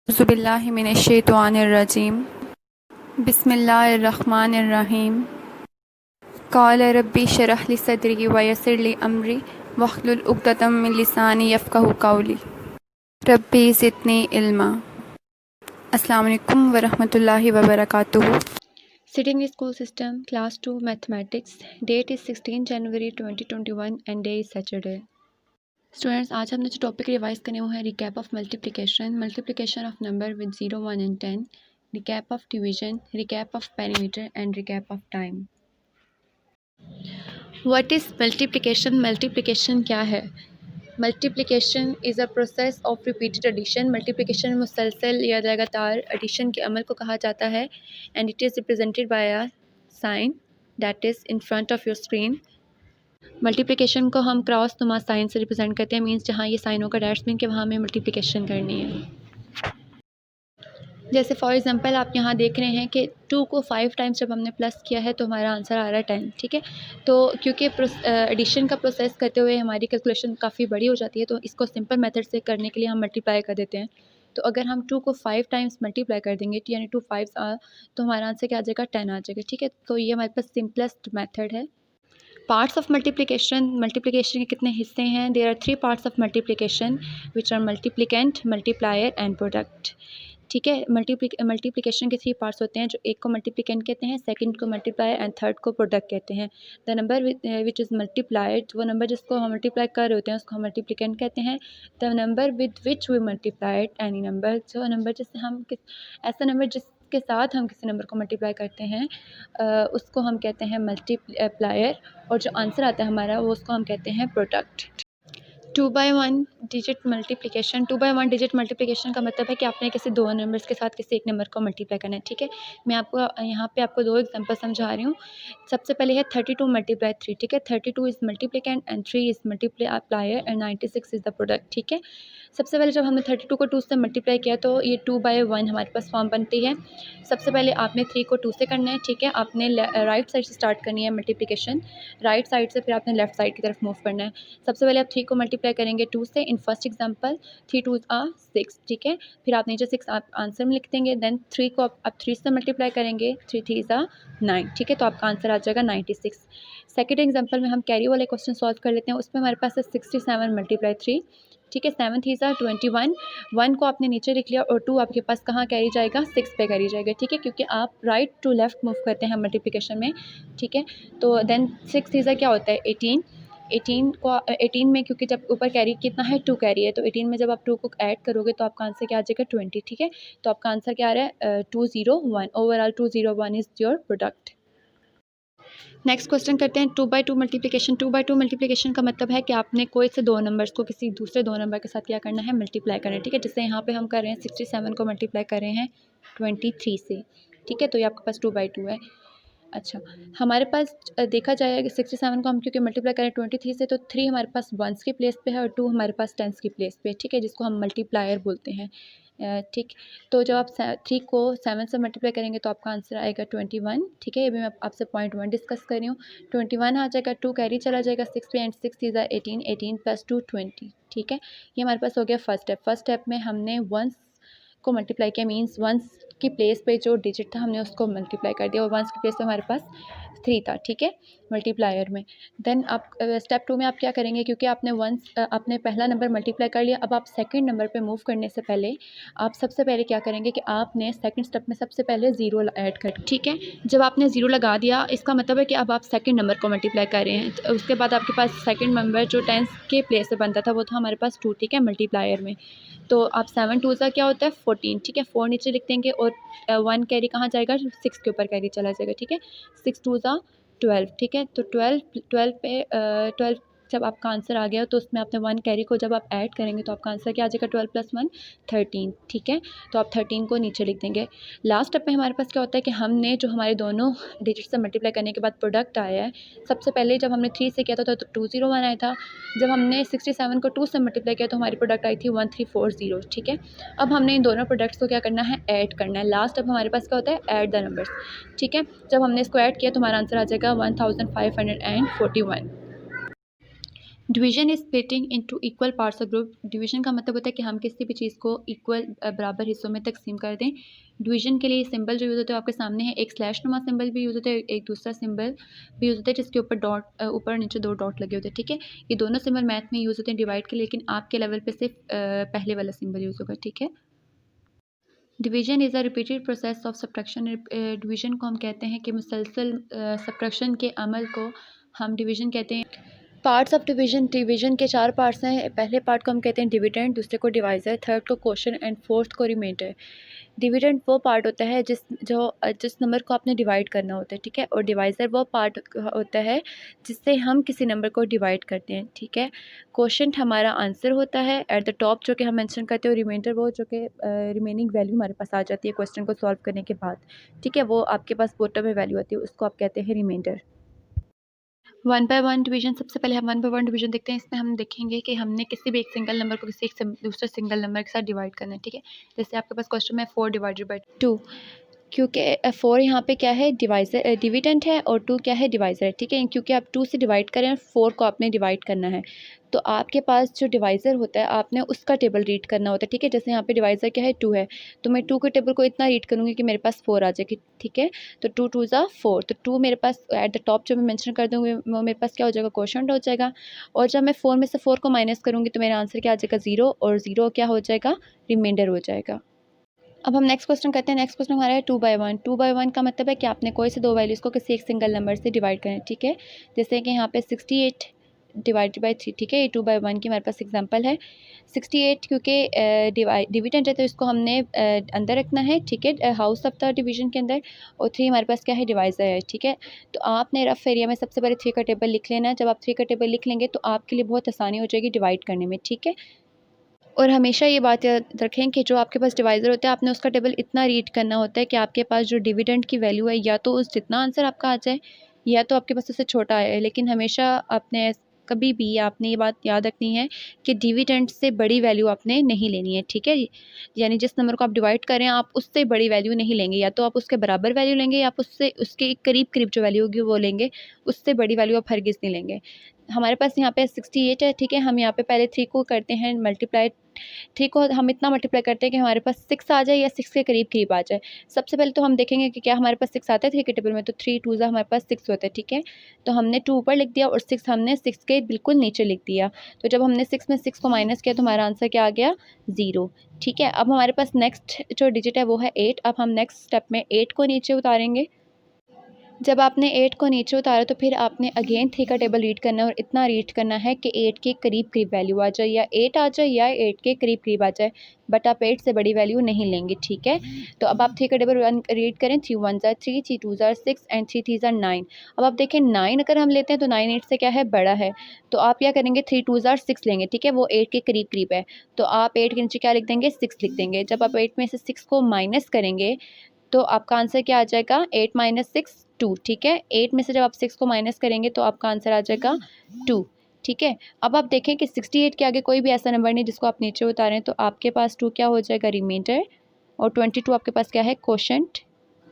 औज़ुबिल्लाहिमिनश्शैतानिर्रजीम बिस्मिल्लाहिर्रहमानिर्रहीम क़ाल रब्बी शरह ली सदरी व यस्सिर ली अमरी वहलुल उक़दतम मिन लिसानी यफ़क़हू क़ौली रब्बी ज़िदनी इल्मा। अस्सलामु अलैकुम व रहमतुल्लाहि व बरकातुहू। Sitting School System Class 2 Mathematics. Date is 16 January 2021 and day is Saturday. Students, आज हमने जो टॉपिक रिवाइज करने वो है recap of multiplication of number with 0, 1 and 10, recap of division, recap of perimeter and recap of time. What is multiplication? Multiplication क्या है? Multiplication is a process of repeated addition. Multiplication मुसलसल या लगातार addition के अमल को कहा जाता है and it is represented by a sign that is in front of your screen. Multiplication को हम क्रॉस नुमा साइन से रिप्रेजेंट करते हैं, मीन्स जहाँ ये साइनों का डैश मीन कि वहाँ हमें मल्टीप्लिकेशन करनी है। जैसे फॉर एग्जांपल आप यहाँ देख रहे हैं कि 2 को 5 टाइम्स जब हमने प्लस किया है तो हमारा आंसर आ रहा है 10। ठीक है, तो क्योंकि एडिशन का प्रोसेस करते हुए हमारी कैलकुलेशन काफ़ी बड़ी हो जाती है तो इसको सिंपल मेथड से करने के लिए हम मल्टीप्लाई कर देते हैं। तो अगर हम 2 को 5 टाइम्स मल्टीप्लाई कर देंगे यानी 2 5 तो हमारा आंसर क्या आ जाएगा? 10 आ जाएगा। ठीक है, तो ये हमारे पास सिंपलेस्ट मेथड है। पार्ट्स ऑफ मल्टीप्लिकेशन के कितने हिस्से हैं? There are 3 parts of multiplication which are multiplicand, multiplier and product. ठीक है, मल्टीप्लिकेशन के 3 पार्ट्स होते हैं, जो एक को मल्टीप्लिकेंट कहते हैं, सेकंड को मल्टीप्लायर एंड थर्ड को प्रोडक्ट कहते हैं। The number which is multiplied, वो नंबर जिसको हम मल्टीप्लाई कर रहे होते हैं उसको हम मल्टीप्लिकेंट कहते हैं। The number with which we multiplied any number, जो नंबर जिससे हम ऐसा नंबर जिसके साथ हम किसी नंबर को मल्टीप्लाई करते हैं उसको हम कहते हैं मल्टीप्लायर, और जो आंसर आता है हमारा वो उसको हम कहते हैं product. 2 by 1 digit multiplication. 2 by 1 digit multiplication का मतलब है कि आपने किसी दो नंबर्स के साथ किसी एक नंबर को मल्टीप्लाई करना है। ठीक है, मैं आपको यहाँ पे आपको 2 एग्जांपल समझा रही हूँ। सबसे पहले है 32 मल्टीप्लाई 3। ठीक है, 32 is multiplicand and 3 is multiplier and 96 is the product. ठीक है, सबसे पहले जब हमने 32 को 2 से मल्टीप्लाई किया तो ये 2 बाई 1 हमारे पास फॉर्म बनती है। सबसे पहले आपने 3 को 2 से करना है। ठीक है, आपने राइट साइड से स्टार्ट करनी है मल्टीप्लिकेशन, राइट साइड से फिर आपने लेफ्ट साइड की तरफ मूव करना है। सबसे पहले आप 3 को मल्टीप्लाई करेंगे 2 से। In first example 3 2 6। ठीक है, फिर आप नीचे 6 आप आंसर में लिख देंगे। देन 3 को आप 3 से मल्टीप्लाई करेंगे, 3 3 9। ठीक है, तो आपका आंसर आ जाएगा 96। सेकेंड एग्जांपल में हम कैरी वाले क्वेश्चन सॉल्व कर लेते हैं। उसमें हमारे पास है 67 मल्टीप्लाई 3। ठीक है, 7 3 21। 1 को आपने नीचे लिख लिया और 2 आपके पास कहाँ कैरी जाएगा? 6 पे कैरी जाएगा। ठीक है, क्योंकि आप राइट टू लेफ्ट मूव करते हैं मल्टीप्लिकेशन में। ठीक है, तो देन 6 3 क्या होता है? 18। 18 में क्योंकि जब ऊपर कैरी कितना है? 2 कैरी है, तो 18 में जब आप 2 को ऐड करोगे तो आपका आंसर क्या आ जाएगा? 20। ठीक है, तो आपका आंसर क्या आ रहा है? 201। Overall 201 is your product. Next question करते हैं 2 बाई 2 मल्टीप्लिकेशन। 2 बाई 2 मल्टीप्लिकेशन का मतलब है कि आपने कोई से दो नंबर्स को किसी दूसरे दो नंबर के साथ क्या करना है? मल्टीप्लाई करना है। ठीक है, जैसे यहाँ पे हम कर रहे हैं 67 को मल्टीप्लाई कर रहे हैं 23 से। ठीक है, तो ये आपके पास 2 बाई 2 है। अच्छा, हमारे पास देखा जाएगा 67 को हम क्योंकि मल्टीप्लाई करें 23 से, तो 3 हमारे पास वंस की प्लेस पे है और 2 हमारे पास टेंस की प्लेस पे है। ठीक है, जिसको हम मल्टीप्लायर बोलते हैं। ठीक, तो जब आप 3 को 7 से मल्टीप्लाई करेंगे तो आपका आंसर आएगा 21। ठीक है, ये भी मैं आपसे पॉइंट 1 डिस्कस कर रही हूँ। 21 आ जाएगा, 2 कैरी चला जाएगा 6 पे एंड 6 इज़ 18। 18 प्लस 2 20। ठीक है, ये हमारे पास हो गया फर्स्ट स्टेप। फर्स्ट स्टेप में हमने वंस को मल्टीप्लाई किया, मीन्स वंस की प्लेस पे जो डिजिट था हमने उसको मल्टीप्लाई कर दिया और वंस की प्लेस पे हमारे पास 3 था। ठीक है, मल्टीप्लायर में। देन आप स्टेप 2 में आप क्या करेंगे? क्योंकि आपने आपने पहला नंबर मल्टीप्लाई कर लिया, अब आप सेकंड नंबर पे मूव करने से पहले आप सबसे पहले क्या करेंगे कि आपने सेकंड स्टेप में सबसे पहले 0 ऐड कर। ठीक है, जब आपने 0 लगा दिया इसका मतलब है कि अब आप सेकंड नंबर को मल्टीप्लाई कर रहे हैं। तो उसके बाद आपके पास सेकंड नंबर जो टेंस के प्लेस से बनता था वो था हमारे पास 2। ठीक है, मल्टीप्लायर में। तो आप 7 2 क्या होता है? 14। ठीक है, 4 नीचे लिख देंगे और 1 कैरी कहाँ जाएगा? 6 के ऊपर कैरी चला जाएगा। ठीक है, 6 2 12। ठीक है, तो 12 पे 12 जब आपका आंसर आ गया तो उसमें आपने 1 कैरी को जब आप ऐड करेंगे तो आपका आंसर क्या आ जाएगा? 12 + 1 13। ठीक है, तो आप 13 को नीचे लिख देंगे। लास्ट स्टेप में हमारे पास क्या होता है कि हमने जो हमारे दोनों डिजिट से मल्टीप्लाई करने के बाद प्रोडक्ट आया है, सबसे पहले जब हमने 3 से किया था तो 201 आया था। जब हमने 67 को 2 से मल्टीप्लाई किया तो हमारी प्रोडक्ट आई थी 1340। ठीक है, अब हमने इन दोनों प्रोडक्ट्स को क्या करना है? ऐड करना है। लास्ट अब हमारे पास क्या होता है? Add the numbers. ठीक है, जब हमने इसको ऐड किया तो हमारा आंसर आ जाएगा 1541। Division is splitting into equal parts of group. Division का मतलब होता है कि हम किसी भी चीज़ को इक्वल बराबर हिस्सों में तकसीम कर दें। डिवीजन के लिए सिंबल जो यूज़ होता है आपके सामने है, एक स्लैश नुमा सिंबल भी यूज़ होता है, एक दूसरा सिंबल भी यूज़ होता है जिसके ऊपर डॉट ऊपर नीचे दो डॉट लगे होते हैं, ठीक है। ये दोनों सिंबल मैथ में यूज़ होते हैं डिवाइड के, लेकिन आपके लेवल पे सिर्फ पहले वाला सिंबल यूज़ होगा, ठीक है। Division is a repeated process of subtraction. Division को हम कहते हैं कि मुसलसल सब्ट्रैक्शन के अमल को हम डिवीजन कहते हैं। पार्ट्स ऑफ डिवीजन, डिवीजन के चार पार्ट्स हैं। पहले पार्ट को हम कहते हैं डिविडेंड, दूसरे को डिवाइज़र, थर्ड को क्वोशंट एंड फोर्थ को रिमाइंडर। डिविडेंड वो पार्ट होता है जिस नंबर को आपने डिवाइड करना होता है, ठीक है। और डिवाइज़र वो पार्ट होता है जिससे हम किसी नंबर को डिवाइड करते हैं, ठीक है। क्वोशंट हमारा आंसर होता है एट द टॉप जो कि हम मेंशन करते हैं, और रिमाइंडर वो जो कि रिमेनिंग वैल्यू हमारे पास आ जाती है क्वेश्चन को सॉल्व करने के बाद, ठीक है। वो आपके पास बॉटम में वैल्यू होती है, उसको आप कहते हैं reminder. One by one division, सबसे पहले हम वन बाय वन डिवीजन देखते हैं। इसमें हम देखेंगे कि हमने किसी भी एक सिंगल नंबर को किसी एक दूसरे सिंगल नंबर के साथ डिवाइड करना है, ठीक है। जैसे आपके पास क्वेश्चन में 4 डिवाइडेड बाई 2, क्योंकि 4 यहाँ पे क्या है डिवाइज़र डिविडेंड है, और 2 क्या है डिवाइज़र है, ठीक है। क्योंकि आप 2 से डिवाइड करें और 4 को आपने डिवाइड करना है, तो आपके पास जो डिवाइज़र होता है आपने उसका टेबल रीड करना होता है, ठीक है। जैसे यहाँ पे डिवाइज़र क्या है 2 है, तो मैं 2 के टेबल को इतना रीड करूँगी कि मेरे पास 4 आ जाएगी, ठीक है। तो 2 टू ज़ा 4, तो 2 मेरे पास एट द टॉप जो मैं मेंशन कर दूँगी वो मेरे पास क्या हो जाएगा क्वोशंट हो जाएगा। और जब मैं 4 में से 4 को माइनस करूँगी तो मेरा आंसर क्या आ जाएगा 0, और 0 क्या हो जाएगा रिमाइंडर हो जाएगा। अब हम नेक्स्ट क्वेश्चन करते हैं। नेक्स्ट क्वेश्चन हमारा है 2 बाय 1। 2 बाय 1 का मतलब है कि आपने कोई से दो वैल्यूज़ को किसी एक सिंगल नंबर से डिवाइड करना है, ठीक है। जैसे कि यहाँ पे 68 डिवाइडेड बाय 3, ठीक है। ये 2 बाय 1 की हमारे पास एग्जांपल है। 68 क्योंकि डिविडेंड है तो इसको हमने अंदर रखना है, ठीक है, हाउस ऑफ द डिवीजन के अंदर। और 3 हमारे पास क्या है डिवाइज़र है, ठीक है। तो आपने रफ एरिया में सबसे पहले 3 का टेबल लिख लेना है। जब आप 3 का टेबल लिख लेंगे तो आपके लिए बहुत आसानी हो जाएगी डिवाइड करने में, ठीक है। और हमेशा ये बात याद रखें कि जो आपके पास डिवाइज़र होता है आपने उसका टेबल इतना रीड करना होता है कि आपके पास जो डिविडेंड की वैल्यू है या तो उस जितना आंसर आपका आ जाए, या तो आपके पास उससे छोटा आए। लेकिन हमेशा आपने कभी भी आपने ये बात याद रखनी है कि डिविडेंड से बड़ी वैल्यू आपने नहीं लेनी है, ठीक है। यानी जिस नंबर को आप डिवाइड कर रहे हैं आप उससे बड़ी वैल्यू नहीं लेंगे, या तो आप उसके बराबर वैल्यू लेंगे या आप उससे उसके करीब करीब जो वैल्यू होगी वो लेंगे, उससे बड़ी वैल्यू आप हरगिज़ नहीं लेंगे। हमारे पास यहाँ पे 68 है, ठीक है। हम यहाँ पे पहले 3 को करते हैं मल्टीप्लाई, 3 को हम इतना मल्टीप्लाई करते हैं कि हमारे पास 6 आ जाए या 6 के करीब-करीब आ जाए। सबसे पहले तो हम देखेंगे कि क्या हमारे पास 6 आता है 3 के टेबल में, तो 3 टू ज़ा हमारे पास 6 होता है, ठीक है। तो हमने 2 ऊपर लिख दिया और 6 हमने 6 के बिल्कुल नीचे लिख दिया। तो जब हमने 6 में 6 को माइनस किया तो हमारा आंसर क्या आ गया 0, ठीक है। अब हमारे पास नेक्स्ट जो डिजिट है वो है 8। अब हम नेक्स्ट स्टेप में 8 को नीचे उतारेंगे। जब आपने 8 को नीचे उतारा तो फिर आपने अगेन 3 का टेबल रीड करना है, और इतना रीड करना है कि 8 के करीब-करीब वैल्यू आ जाए, या 8 आ जाए या 8 के करीब-करीब आ जाए, बट आप 8 से बड़ी वैल्यू नहीं लेंगे, ठीक है। तो अब आप 3 का टेबल रीड करें। 3 1 ज़ा 3, 3 2 ज़ा 6 एंड 3 3 ज़ा 9। अब आप देखें 9 अगर हम लेते हैं तो 9 8 से क्या है बड़ा है, तो आप क्या करेंगे 3 2 ज़ा 6 लेंगे, ठीक है। वो 8 के करीब-करीब है, तो आप 8 के नीचे क्या लिख देंगे 6 लिख देंगे। जब आप 8 में से 6 को माइनस करेंगे तो आपका आंसर क्या आ जाएगा 8 माइनस 6 2, ठीक है। 8 में से जब आप 6 को माइनस करेंगे तो आपका आंसर आ जाएगा 2, ठीक है। अब आप देखें कि 68 के आगे कोई भी ऐसा नंबर नहीं जिसको आप नीचे उतारें, तो आपके पास 2 क्या हो जाएगा रिमाइंडर, और 22 आपके पास क्या है क्वोशंट।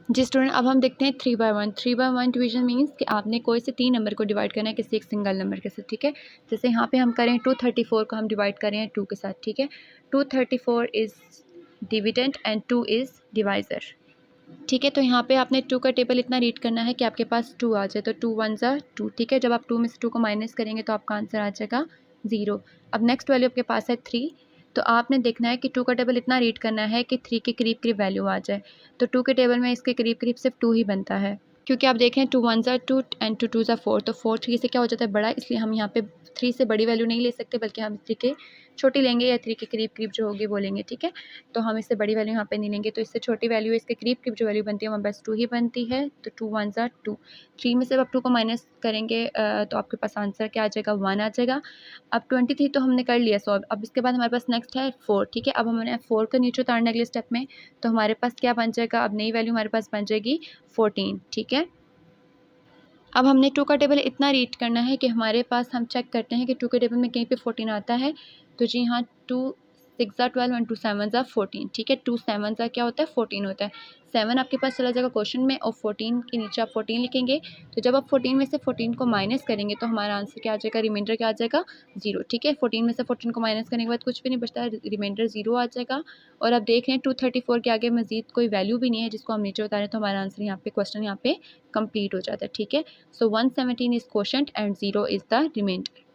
जी स्टूडेंट, अब हम देखते हैं 3 बाय 1। 3 बाय 1 डिवीजन मीन्स कि आपने कोई से 3 नंबर को डिवाइड करना है किसी एक सिंगल नंबर के साथ, ठीक है। जैसे यहाँ पे हम करें 234 को हम डिवाइड करें 2 के साथ, ठीक है। 234 is dividend and 2 is divisor, ठीक है। तो यहाँ पे आपने 2 का टेबल इतना रीड करना है कि आपके पास 2 आ जाए, तो 2 1 ज़ा 2, ठीक है। जब आप 2 में से 2 को माइनस करेंगे तो आपका आंसर आ जाएगा 0। अब नेक्स्ट वैल्यू आपके पास है 3, तो आपने देखना है कि 2 का टेबल इतना रीड करना है कि 3 के करीब करीब वैल्यू आ जाए। तो 2 के टेबल में इसके करीब करीब सिर्फ 2 ही बनता है, क्योंकि आप देखें 2 1 ज़ा 2 एंड 2 2 ज़ा 4, तो 4 3 से क्या हो जाता है बड़ा, इसलिए हम यहाँ पे 3 से बड़ी वैल्यू नहीं ले सकते, बल्कि हम 3 के छोटी लेंगे या 3 के करीब करीब जो होगी वो लेंगे, ठीक है। तो हम इससे बड़ी वैल्यू यहाँ पे नहीं लेंगे, तो इससे छोटी वैल्यू इसके करीब करीब जो वैल्यू बनती है वो बस 2 ही बनती है। तो 2 1 ज़ा 2, 3 में से आप 2 को माइनस करेंगे तो आपके पास आंसर क्या आ जाएगा 1 आ जाएगा। अब 23 तो हमने कर लिया सॉल्व। अब इसके बाद हमारे पास नेक्स्ट है 4, ठीक है। अब हमने 4 को नीचे उतारना अगले स्टेप में, तो हमारे पास क्या बन जाएगा, अब नई वैल्यू हमारे पास बन जाएगी 14, ठीक है। अब हमने 2 का टेबल इतना रीड करना है कि हमारे पास हम चेक करते हैं कि 2 के टेबल में कहीं पे 14 आता है, तो जी हाँ 2 6 ज़ा 12 1 2 7 ज़ा 14, ठीक है। 2 7 ज़ा क्या होता है 14 होता है। 7 आपके पास चला जाएगा क्वेश्चन में और 14 के नीचे आप 14 लिखेंगे। तो जब आप 14 में से 14 को माइनस करेंगे तो हमारा आंसर क्या आ जाएगा, रिमाइंडर क्या आ जाएगा 0, ठीक है। 14 में से 14 को माइनस करने के बाद कुछ भी नहीं बचता, रिमाइंडर 0 आ जाएगा। और अब देख रहे हैं 234 के आगे मजीद कोई वैल्यू भी नहीं है जिसको हम नीचे उतारें तो हमारा आंसर यहाँ पे क्वेश्चन यहाँ पे कंप्लीट हो जाता है, ठीक है। So 117 is quotient and 0 is the reminder.